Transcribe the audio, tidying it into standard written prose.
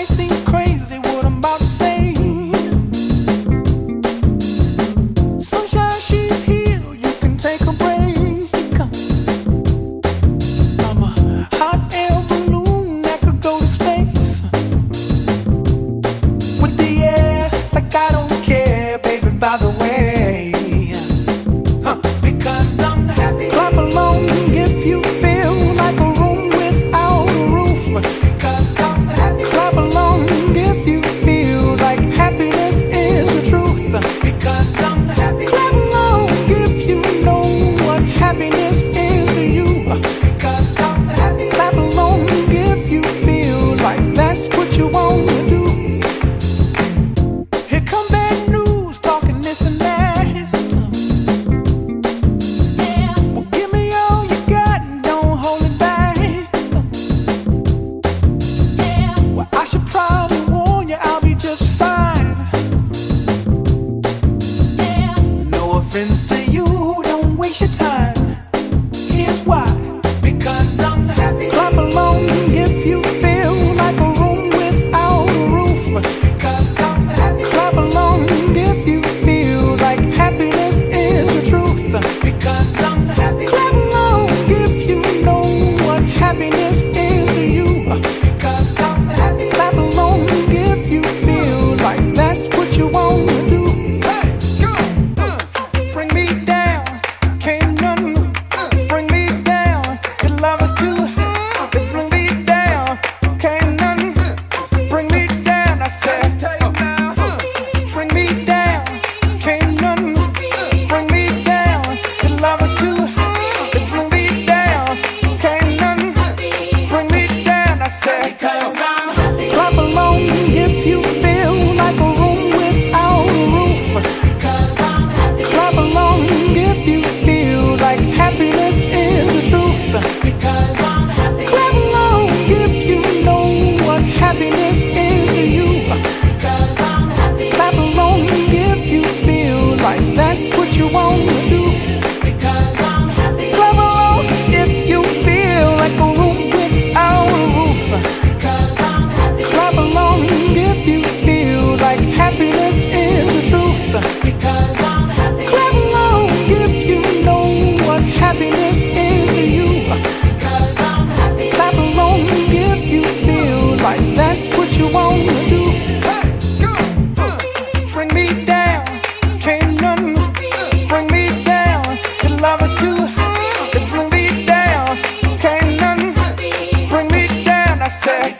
might seem crazy what I'm about to say. Sunshine, she's here, you can take a break. I'm a hot air balloon that could go to space. With the air, like I don't care, baby, by the way. Because I'm happy. Clap along if you feel like a room without a roof. Because I'm happy. Clap along if you feel like happiness is the truth. Because I'm happy. Clap along if you know what happiness is to you. Because I'm happy. Clap along if you feel like that's what you want to do. Here come bad news, talking this and that. Well, give me all you got and don't hold it back. Well, I should probably warn you, I'll be just fine. No offense to you, don't waste your time. Here's why. Because I'm happy. Clap along if you feel like a room without a roof. Because I'm happy. Clap along if you feel like happiness is the truth. Because I'm happy. Clap along if you know what happiness is to you. Because I'm happy. Clap along if you feel like that's what you want to do. Hey, go. Bring me down, can't none bring me down. Your love is too high. Bring me down, can't none bring me down. I said, bring me down, can't none bring me down. Your love is too high. Bring me down, can't none bring me down. I said, because I'm happy. Clap along if you feel like a room without a roof. Because I'm happy. Clap along if you feel like happiness is the truth. Because I'm happy. Clap along if you know what happiness is to you. Because I'm happy. Clap along if you feel like that's what you want to do. Because I'm happy. Clap along if you feel like a room without a roof. Because I'm happy. Clap along if you feel like happiness is the truth. Because I'm happy. Clap along if you know what happiness is to you. Because I'm happy. Clap along if you feel like that's what you want to do. Hey, go. Bring me down, can't none bring me down. Your love is too high. Bring me down, can't none bring me down. I said,